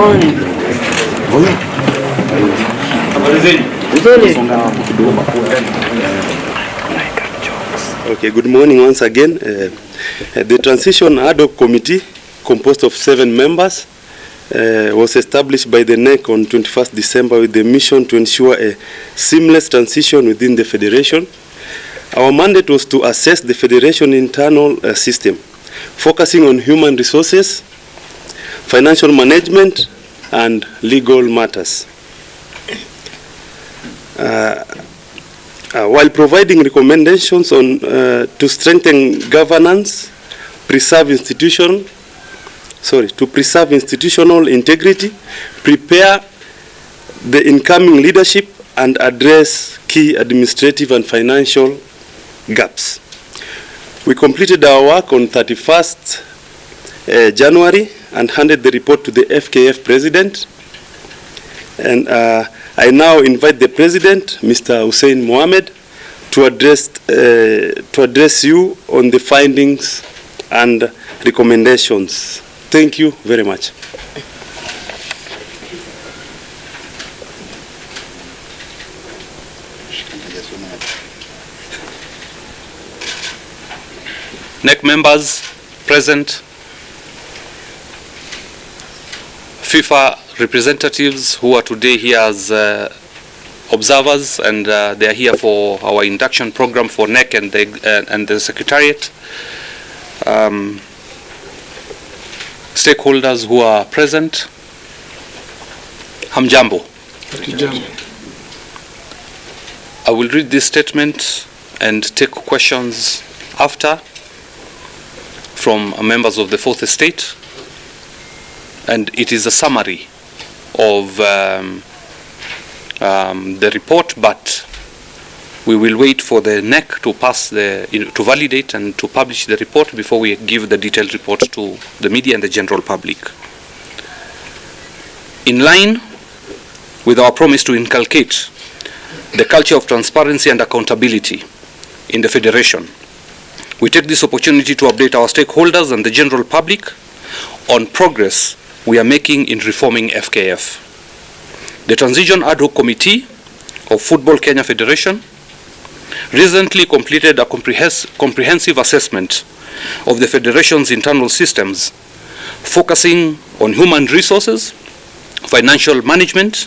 Okay, good morning once again. The Transition Ad Hoc Committee, composed of 7 members, was established by the NEC on 21st December with the mission to ensure a seamless transition within the Federation. Our mandate was to assess the Federation internal system, focusing on human resources, financial management, and legal matters. While providing recommendations on to strengthen governance, preserve institutional integrity, prepare the incoming leadership, and address key administrative and financial gaps. We completed our work on 31st January and handed the report to the FKF President. And I now invite the President, Mr. Hussein Mohammed, to address you on the findings and recommendations. Thank you very much. NEC members present, FIFA representatives who are today here as observers, and they are here for our induction program for NEC and the Secretariat. Stakeholders who are present, Hamjambo. I will read this statement and take questions after from members of the Fourth Estate, and it is a summary of the report, but we will wait for the NEC to to validate and to publish the report before we give the detailed report to the media and the general public. In line with our promise to inculcate the culture of transparency and accountability in the Federation, we take this opportunity to update our stakeholders and the general public on progress we are making in reforming FKF. The Transition Ad Hoc Committee of Football Kenya Federation recently completed a comprehensive assessment of the Federation's internal systems, focusing on human resources, financial management,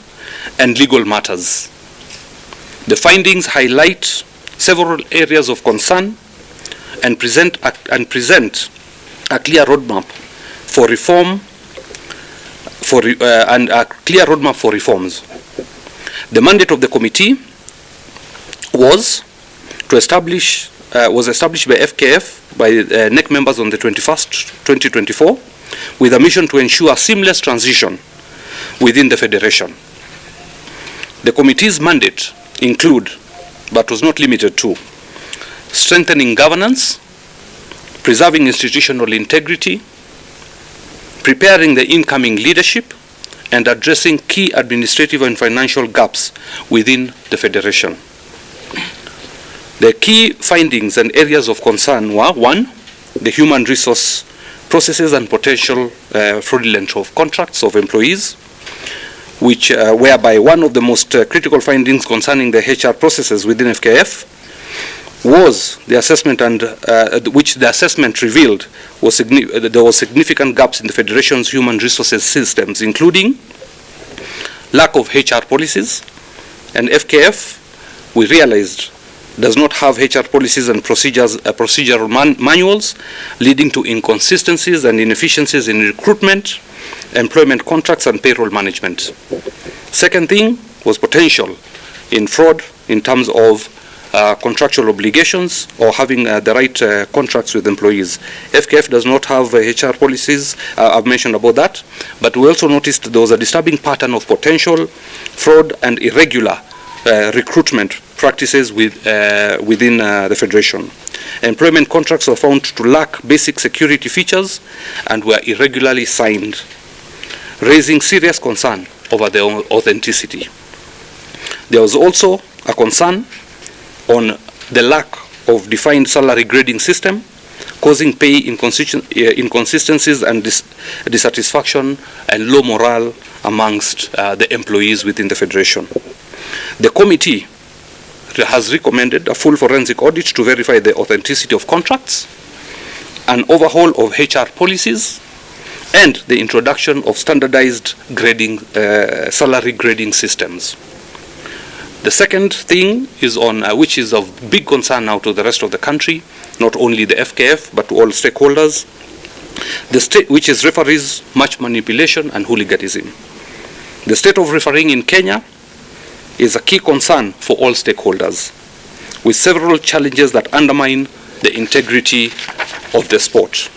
and legal matters. The findings highlight several areas of concern and present a clear roadmap for reform and a clear roadmap for reforms. The mandate of the committee was established by FKF, by NEC members on the 21st, 2024, with a mission to ensure a seamless transition within the Federation. The committee's mandate include, but was not limited to, strengthening governance, preserving institutional integrity, preparing the incoming leadership, and addressing key administrative and financial gaps within the Federation. The key findings and areas of concern were: 1, the human resource processes and potential fraudulence of contracts of employees, which whereby one of the most critical findings concerning the HR processes within FKF was the assessment, and which the assessment revealed was there was significant gaps in the Federation's human resources systems, including lack of HR policies, and FKF, we realized, does not have HR policies and procedural manuals, leading to inconsistencies and inefficiencies in recruitment, employment contracts, and payroll management. Second thing was potential in fraud in terms of contractual obligations or having the right contracts with employees. FKF does not have HR policies, I've mentioned about that, but we also noticed there was a disturbing pattern of potential fraud and irregular recruitment practices within the Federation. Employment contracts were found to lack basic security features and were irregularly signed, raising serious concern over their authenticity. There was also a concern on the lack of defined salary grading system, causing pay inconsistencies and dissatisfaction and low morale amongst the employees within the Federation. The committee has recommended a full forensic audit to verify the authenticity of contracts, an overhaul of HR policies, and the introduction of standardized grading, salary grading systems. The second thing is on, which is of big concern now to the rest of the country, not only the FKF, but to all stakeholders, the state, which is referees, match manipulation, and hooliganism. The state of refereeing in Kenya is a key concern for all stakeholders, with several challenges that undermine the integrity of the sport.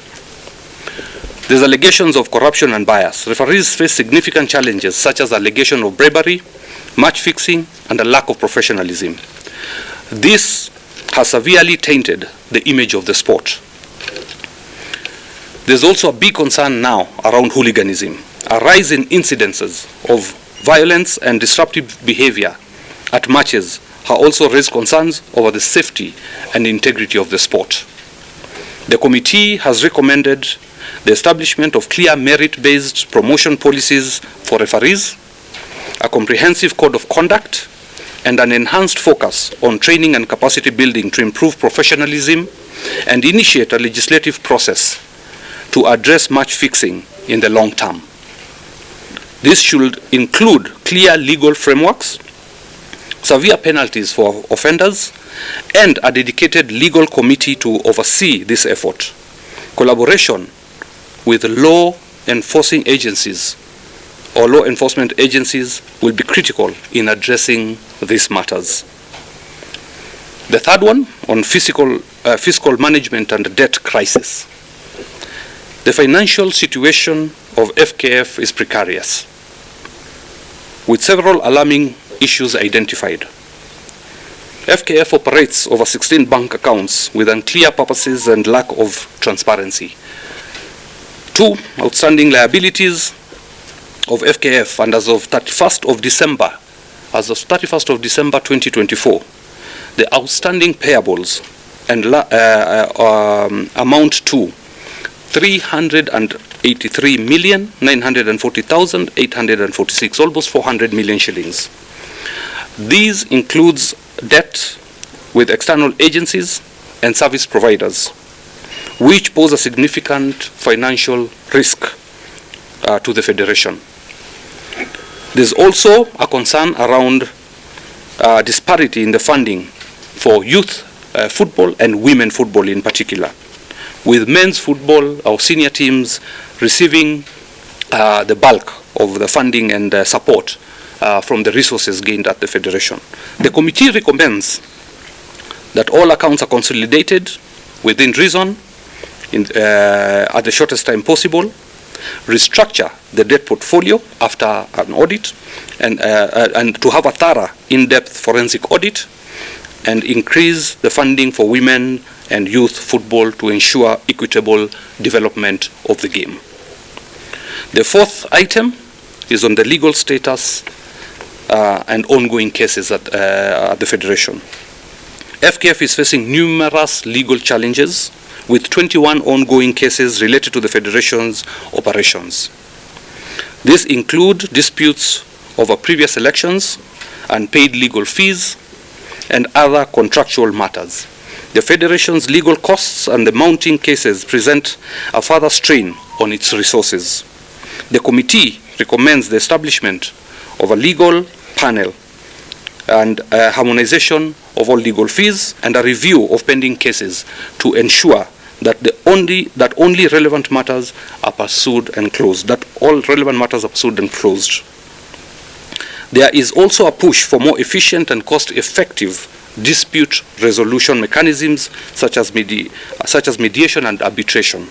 There's allegations of corruption and bias. Referees face significant challenges such as allegation of bribery, match fixing, and a lack of professionalism. This has severely tainted the image of the sport. There's also a big concern now around hooliganism. A rise in incidences of violence and disruptive behavior at matches have also raised concerns over the safety and integrity of the sport. The committee has recommended the establishment of clear merit-based promotion policies for referees, a comprehensive code of conduct, and an enhanced focus on training and capacity building to improve professionalism, and initiate a legislative process to address match fixing in the long term. This should include clear legal frameworks, severe penalties for offenders, and a dedicated legal committee to oversee this effort. Collaboration with law enforcing agencies or law enforcement agencies will be critical in addressing these matters. The third one, on fiscal management and debt crisis. The financial situation of FKF is precarious, with several alarming issues identified. FKF operates over 16 bank accounts with unclear purposes and lack of transparency. 2 outstanding liabilities of FKF, and as of 31st of December 2024, the outstanding payables and amount to 383,940,846, almost 400 million shillings. These includes debt with external agencies and service providers, which pose a significant financial risk to the Federation. There's also a concern around disparity in the funding for youth football and women football in particular, with men's football, our senior teams, receiving the bulk of the funding and support from the resources gained at the Federation. The committee recommends that all accounts are consolidated within reason at the shortest time possible, restructure the debt portfolio after an audit, and to have a thorough, in-depth forensic audit, and increase the funding for women and youth football to ensure equitable development of the game. The fourth item is on the legal status and ongoing cases at the Federation. FKF is facing numerous legal challenges with 21 ongoing cases related to the Federation's operations. These include disputes over previous elections, unpaid legal fees, and other contractual matters. The Federation's legal costs and the mounting cases present a further strain on its resources. The committee recommends the establishment of a legal panel and harmonization of all legal fees and a review of pending cases to ensure that only relevant matters are pursued and closed, that all relevant matters are pursued and closed. There is also a push for more efficient and cost-effective dispute resolution mechanisms such as mediation and arbitration.